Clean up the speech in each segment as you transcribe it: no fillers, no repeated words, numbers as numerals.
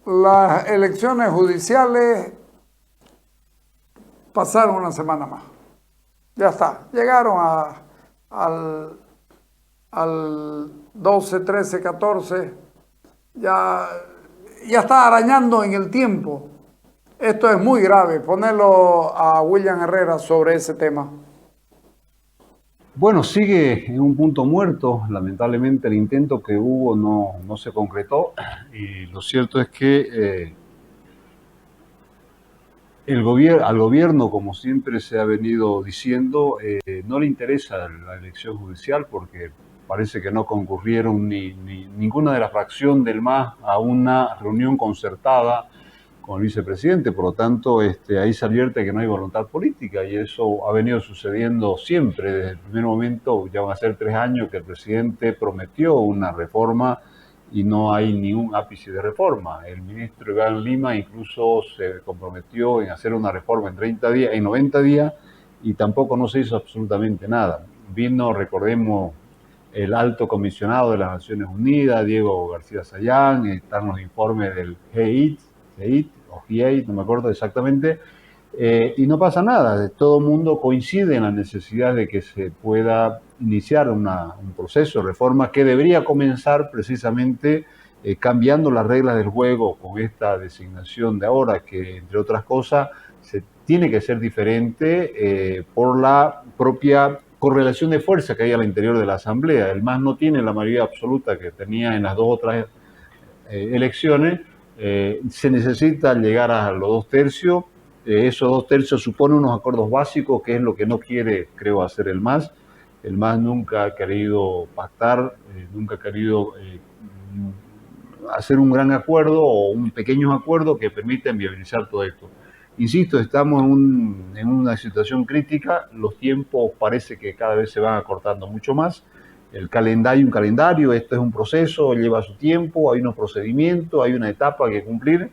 las elecciones judiciales pasaron una semana más. Ya está. Llegaron al 12, 13, 14. Ya está arañando en el tiempo. Esto es muy grave. Ponerlo a William Herrera sobre ese tema. Bueno, sigue en un punto muerto. Lamentablemente el intento que hubo no se concretó. Y lo cierto es que al gobierno, como siempre se ha venido diciendo, no le interesa la elección judicial porque parece que no concurrieron ninguna de la fracción del MAS a una reunión concertada con el vicepresidente. Por lo tanto, ahí se advierte que no hay voluntad política y eso ha venido sucediendo siempre. Desde el primer momento, ya van a ser 3 años que el presidente prometió una reforma y no hay ni un ápice de reforma. El ministro Iván Lima incluso se comprometió en hacer una reforma en 30 días, en 90 días, y tampoco no se hizo absolutamente nada. Vino, recordemos, el alto comisionado de las Naciones Unidas, Diego García Sayán, están los informes del GIEIT o GIEIT, no me acuerdo exactamente, y no pasa nada. Todo el mundo coincide en la necesidad de que se pueda iniciar un proceso de reforma que debería comenzar precisamente cambiando las reglas del juego con esta designación de ahora, que entre otras cosas se tiene que ser diferente por la propia correlación de fuerza que hay al interior de la Asamblea. El MAS no tiene la mayoría absoluta que tenía en las dos otras elecciones. Se necesita llegar a los 2 tercios. Esos 2 tercios suponen unos acuerdos básicos, que es lo que no quiere, creo, hacer el MAS. El MAS nunca ha querido pactar, nunca ha querido hacer un gran acuerdo o un pequeño acuerdo que permitan viabilizar todo esto. Insisto, estamos en una situación crítica, los tiempos parece que cada vez se van acortando mucho más. El calendario, esto es un proceso, lleva su tiempo, hay unos procedimientos, hay una etapa que cumplir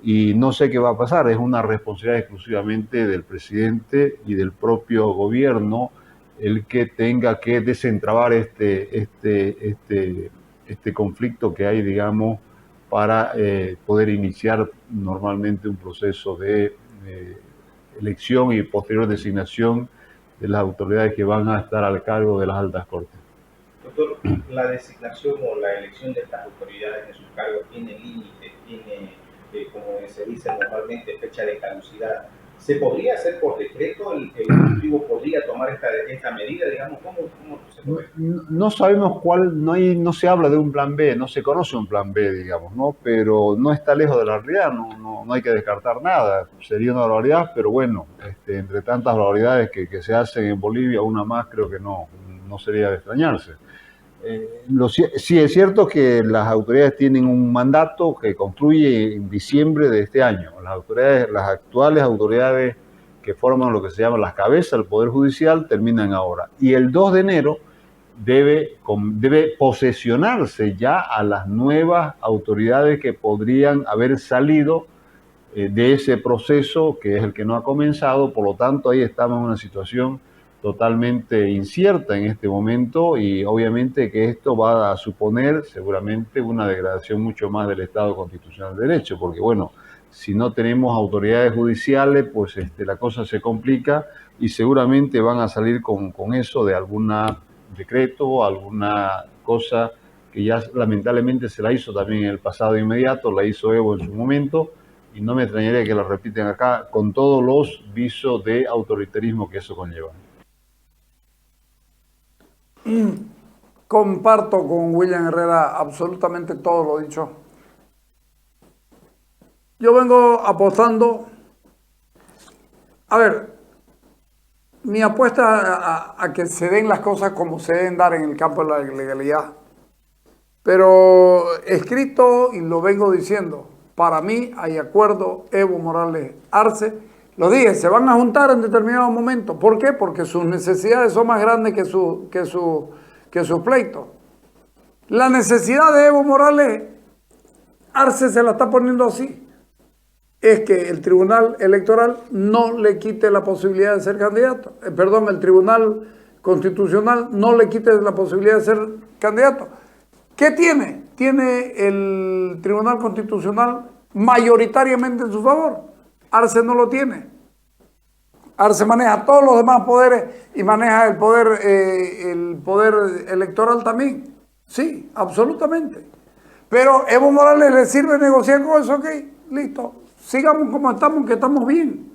y no sé qué va a pasar. Es una responsabilidad exclusivamente del presidente y del propio gobierno el que tenga que desentrabar este conflicto que hay, digamos, para poder iniciar normalmente un proceso de elección y posterior designación de las autoridades que van a estar al cargo de las altas cortes. Doctor, la designación o la elección de estas autoridades en sus cargos tiene límite, tiene, como se dice normalmente, fecha de caducidad. ¿Se podría hacer por decreto? ¿El Ejecutivo podría tomar esta medida? Digamos, ¿cómo se puede? No sabemos cuál, no se habla de un plan B, no se conoce un plan B, digamos, ¿no? Pero no está lejos de la realidad, no hay que descartar nada. Sería una barbaridad, pero bueno, entre tantas barbaridades que se hacen en Bolivia, una más creo que no sería de extrañarse. Sí es cierto que las autoridades tienen un mandato que concluye en diciembre de este año. Las actuales autoridades que forman lo que se llama las cabezas del Poder Judicial terminan ahora. Y el 2 de enero debe posesionarse ya a las nuevas autoridades que podrían haber salido de ese proceso que es el que no ha comenzado. Por lo tanto, ahí estamos en una situación totalmente incierta en este momento y obviamente que esto va a suponer seguramente una degradación mucho más del Estado constitucional de derecho, porque bueno, si no tenemos autoridades judiciales, pues la cosa se complica y seguramente van a salir con eso de algún decreto, alguna cosa que ya lamentablemente se la hizo también en el pasado inmediato, la hizo Evo en su momento, y no me extrañaría que la repiten acá con todos los visos de autoritarismo que eso conlleva. Comparto con William Herrera absolutamente todo lo dicho. Yo vengo apostando, a ver, mi apuesta a que se den las cosas como se deben dar en el campo de la legalidad. Pero escrito, y lo vengo diciendo, para mí hay acuerdo Evo Morales Arce. Lo dije, se van a juntar en determinado momento. ¿Por qué? Porque sus necesidades son más grandes que sus pleitos. La necesidad de Evo Morales Arce se la está poniendo así. Es que el Tribunal Electoral no le quite la posibilidad de ser candidato. El Tribunal Constitucional no le quite la posibilidad de ser candidato. ¿Qué tiene? Tiene el Tribunal Constitucional mayoritariamente en su favor. Arce no lo tiene. Arce maneja todos los demás poderes y maneja el poder electoral también. Sí, absolutamente. Pero Evo Morales le sirve negociar con eso, ok, listo. Sigamos como estamos, que estamos bien.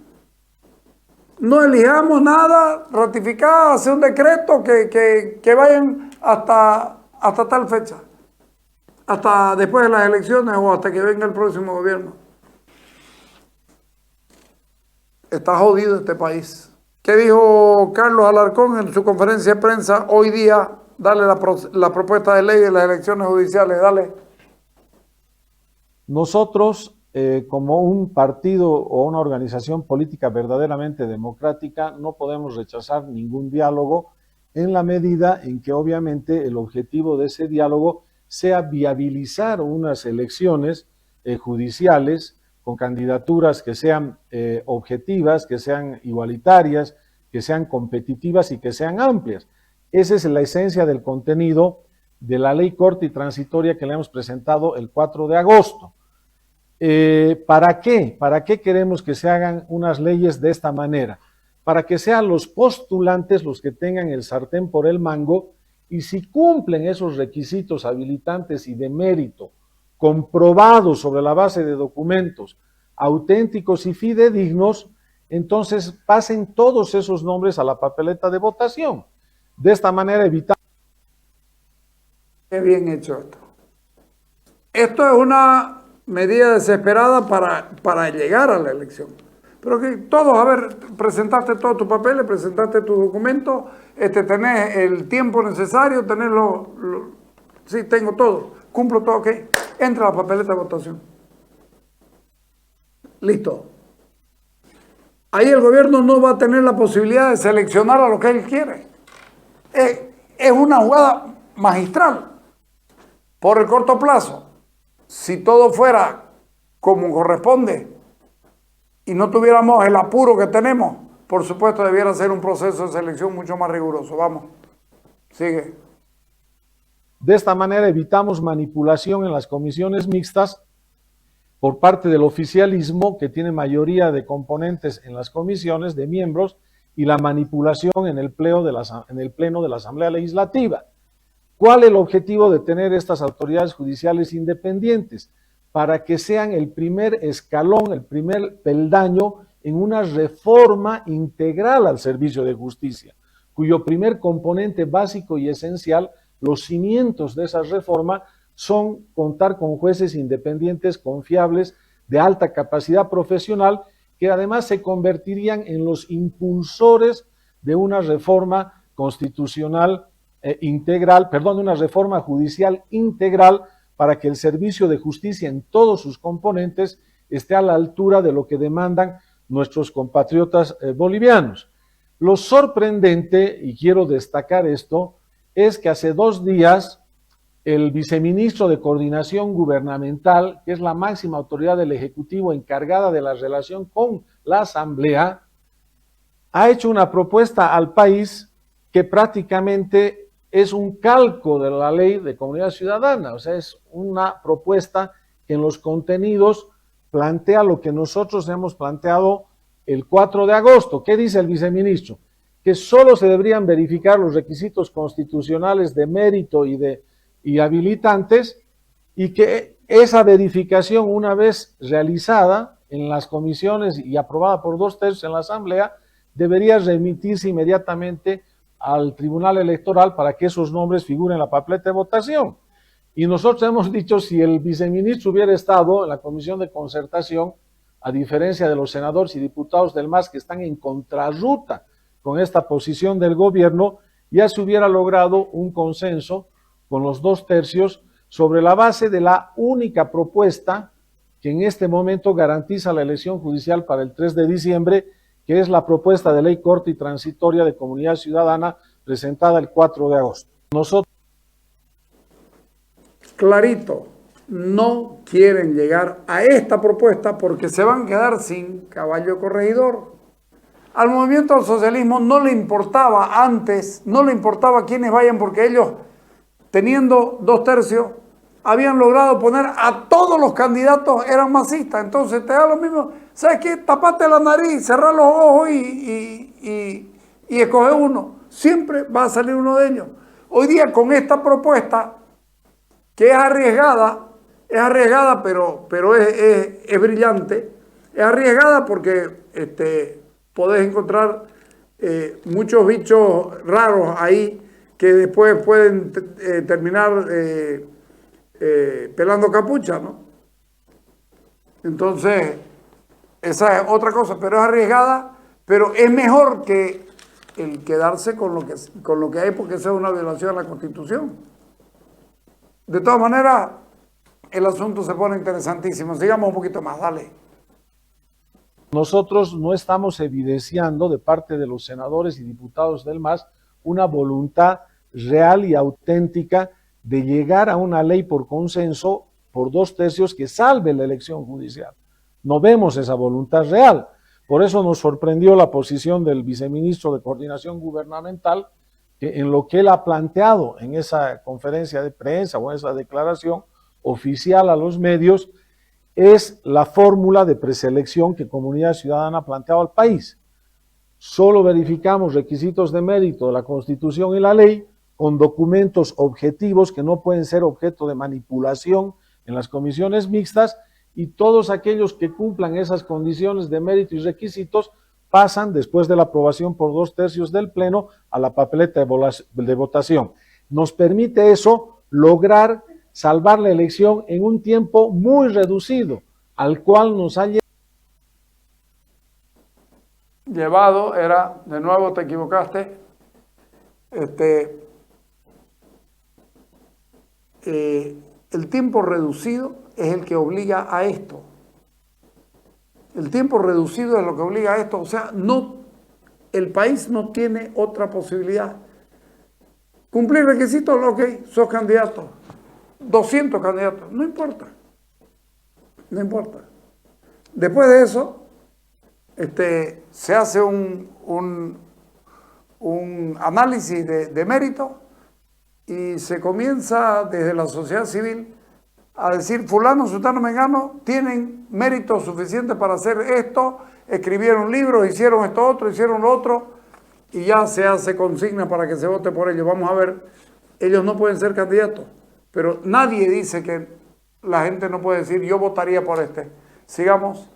No elijamos nada, ratificar, hacer un decreto que vayan hasta tal fecha. Hasta después de las elecciones o hasta que venga el próximo gobierno. Está jodido este país. ¿Qué dijo Carlos Alarcón en su conferencia de prensa hoy día? Dale la propuesta de ley de las elecciones judiciales, dale. Nosotros, como un partido o una organización política verdaderamente democrática, no podemos rechazar ningún diálogo en la medida en que obviamente el objetivo de ese diálogo sea viabilizar unas elecciones judiciales con candidaturas que sean objetivas, que sean igualitarias, que sean competitivas y que sean amplias. Esa es la esencia del contenido de la ley corta y transitoria que le hemos presentado el 4 de agosto. ¿Para qué? ¿Para qué queremos que se hagan unas leyes de esta manera? Para que sean los postulantes los que tengan el sartén por el mango y si cumplen esos requisitos habilitantes y de mérito comprobados sobre la base de documentos auténticos y fidedignos, entonces pasen todos esos nombres a la papeleta de votación. De esta manera evitamos... Qué bien hecho esto. Esto es una medida desesperada para llegar a la elección. Pero que todos, a ver, presentaste todos tus papeles, presentaste tus documentos, tenés el tiempo necesario, tenés sí, tengo todo, cumplo todo, ok, entra a la papeleta de votación. Listo. Ahí el gobierno no va a tener la posibilidad de seleccionar a lo que él quiere. Es una jugada magistral. Por el corto plazo, si todo fuera como corresponde y no tuviéramos el apuro que tenemos, por supuesto debiera ser un proceso de selección mucho más riguroso. Vamos, sigue. De esta manera evitamos manipulación en las comisiones mixtas por parte del oficialismo, que tiene mayoría de componentes en las comisiones, de miembros, y la manipulación en el pleno de la Asamblea Legislativa. ¿Cuál es el objetivo de tener estas autoridades judiciales independientes? Para que sean el primer escalón, el primer peldaño en una reforma integral al servicio de justicia, cuyo primer componente básico y esencial, los cimientos de esa reforma, son contar con jueces independientes, confiables, de alta capacidad profesional, que además se convertirían en los impulsores de una reforma constitucional una reforma judicial integral para que el servicio de justicia en todos sus componentes esté a la altura de lo que demandan nuestros compatriotas bolivianos. Lo sorprendente, y quiero destacar esto, es que hace 2 días el viceministro de Coordinación Gubernamental, que es la máxima autoridad del Ejecutivo encargada de la relación con la Asamblea, ha hecho una propuesta al país que prácticamente es un calco de la ley de comunidad ciudadana, o sea, es una propuesta que en los contenidos plantea lo que nosotros hemos planteado el 4 de agosto. ¿Qué dice el viceministro? Que solo se deberían verificar los requisitos constitucionales de mérito y habilitantes, y que esa verificación, una vez realizada en las comisiones y aprobada por 2/3 en la Asamblea, debería remitirse inmediatamente al Tribunal Electoral para que esos nombres figuren en la papeleta de votación. Y nosotros hemos dicho, si el viceministro hubiera estado en la Comisión de Concertación, a diferencia de los senadores y diputados del MAS que están en contrarruta con esta posición del gobierno, ya se hubiera logrado un consenso con los 2/3 sobre la base de la única propuesta que en este momento garantiza la elección judicial para el 3 de diciembre, que es la propuesta de ley corta y transitoria de comunidad ciudadana presentada el 4 de agosto. Nosotros... Clarito, no quieren llegar a esta propuesta porque se van a quedar sin caballo corregidor. Al movimiento al socialismo no le importaba antes, no le importaba quiénes vayan, porque ellos, teniendo 2/3, habían logrado poner a todos los candidatos, eran masistas. Entonces te da lo mismo, ¿sabes qué? Tapate la nariz, cerrar los ojos y escoge uno. Siempre va a salir uno de ellos. Hoy día con esta propuesta, que es arriesgada, pero es brillante. Es arriesgada porque podés encontrar muchos bichos raros ahí que después pueden terminar pelando capucha, ¿no? Entonces, esa es otra cosa, pero es arriesgada, pero es mejor que el quedarse con lo que hay, porque esa es una violación a la Constitución. De todas maneras, el asunto se pone interesantísimo. Sigamos un poquito más, dale. Nosotros no estamos evidenciando de parte de los senadores y diputados del MAS una voluntad real y auténtica de llegar a una ley por consenso por 2/3 que salve la elección judicial. No vemos esa voluntad real. Por eso nos sorprendió la posición del viceministro de Coordinación Gubernamental, que en lo que él ha planteado en esa conferencia de prensa o en esa declaración oficial a los medios, es la fórmula de preselección que Comunidad Ciudadana ha planteado al país. Solo verificamos requisitos de mérito de la Constitución y la ley con documentos objetivos que no pueden ser objeto de manipulación en las comisiones mixtas, y todos aquellos que cumplan esas condiciones de mérito y requisitos pasan, después de la aprobación por 2/3 del Pleno, a la papeleta de votación. Nos permite eso lograr salvar la elección en un tiempo muy reducido, al cual nos ha llevado, era, de nuevo te equivocaste, el tiempo reducido es el que obliga a esto. El tiempo reducido es lo que obliga a esto. O sea, el país no tiene otra posibilidad. Cumplir requisitos, ok, sos candidato. 200 candidatos, no importa. No importa. Después de eso, se hace un análisis de mérito y se comienza desde la sociedad civil a decir: fulano, sutano, mengano tienen mérito suficiente para hacer esto, escribieron libros, hicieron esto otro, hicieron lo otro, y ya se hace consigna para que se vote por ellos. Vamos a ver, ellos no pueden ser candidatos, pero nadie dice que la gente no puede decir: yo votaría por este. Sigamos.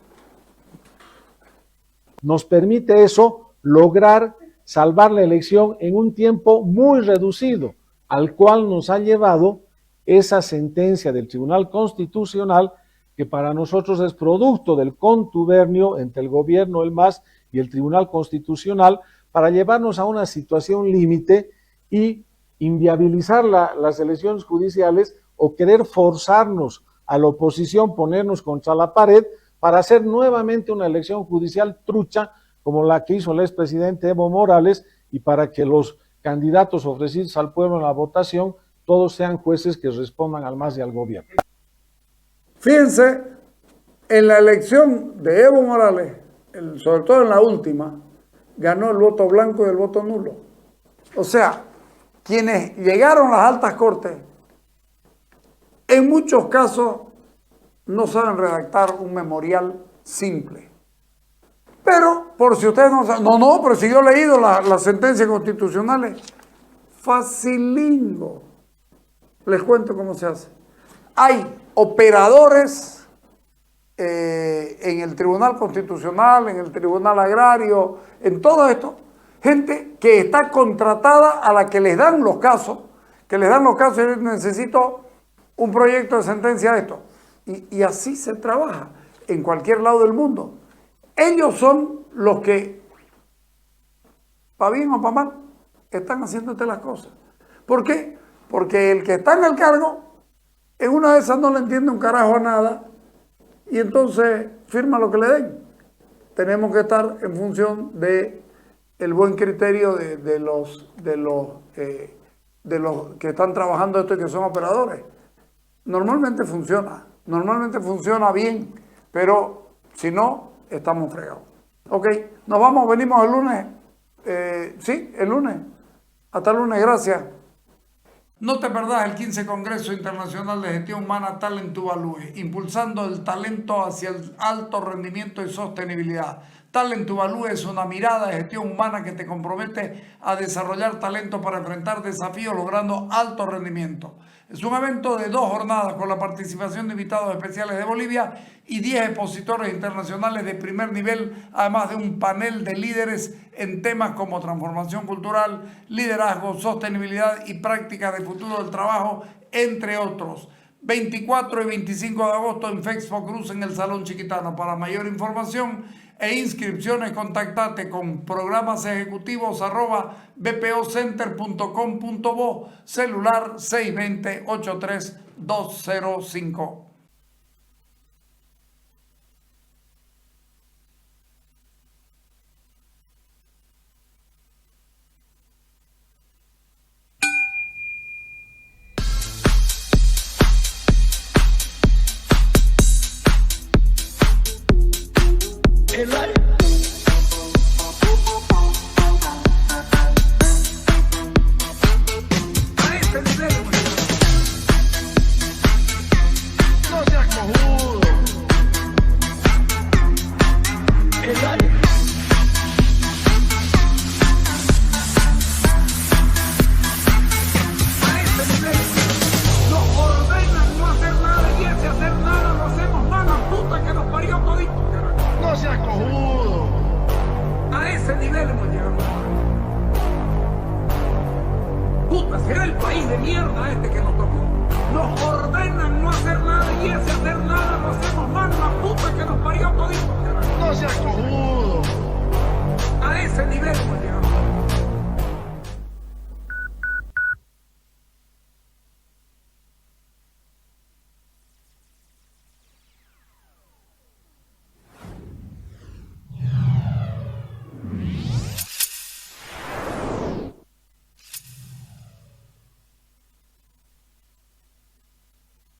Nos permite eso lograr salvar la elección en un tiempo muy reducido, al cual nos ha llevado esa sentencia del Tribunal Constitucional, que para nosotros es producto del contubernio entre el gobierno, el MAS y el Tribunal Constitucional, para llevarnos a una situación límite y inviabilizar las elecciones judiciales, o querer forzarnos a la oposición, ponernos contra la pared para hacer nuevamente una elección judicial trucha como la que hizo el expresidente Evo Morales, y para que los candidatos ofrecidos al pueblo en la votación todos sean jueces que respondan al MAS y al gobierno. Fíjense, en la elección de Evo Morales, sobre todo en la última, ganó el voto blanco y el voto nulo. O sea, quienes llegaron a las altas cortes, en muchos casos no saben redactar un memorial simple. Pero, por si ustedes no saben, pero si yo he leído las sentencias constitucionales, facilingo. Les cuento cómo se hace. Hay operadores en el Tribunal Constitucional, en el Tribunal Agrario, en todo esto, gente que está contratada, a la que les dan los casos, y les necesito un proyecto de sentencia de esto. Y así se trabaja en cualquier lado del mundo. Ellos son los que, para bien o para mal, están haciéndote las cosas. ¿Por qué? Porque el que está en el cargo, en una de esas no le entiende un carajo a nada, y entonces firma lo que le den. Tenemos que estar en función de el buen criterio de los que están trabajando esto y que son operadores. Normalmente funciona bien, pero si no, estamos fregados. Ok, nos vamos, venimos el lunes. Sí, el lunes. Hasta el lunes, gracias. No te perdás el 15 Congreso Internacional de Gestión Humana Talent to Value, impulsando el talento hacia el alto rendimiento y sostenibilidad. Talent to Value es una mirada de gestión humana que te compromete a desarrollar talento para enfrentar desafíos logrando alto rendimiento. Es un evento de 2 jornadas con la participación de invitados especiales de Bolivia y 10 expositores internacionales de primer nivel, además de un panel de líderes en temas como transformación cultural, liderazgo, sostenibilidad y prácticas de futuro del trabajo, entre otros. 24 y 25 de agosto en Fexpo Cruz en el Salón Chiquitano. Para mayor información e inscripciones, contactate con programasejecutivos@bpocenter.com.bo, celular 620-83-205. Será el país de mierda este que nos tocó. Nos ordenan no hacer nada y ese hacer nada lo hacemos mal, la puta que nos parió todito. No seas cojudo.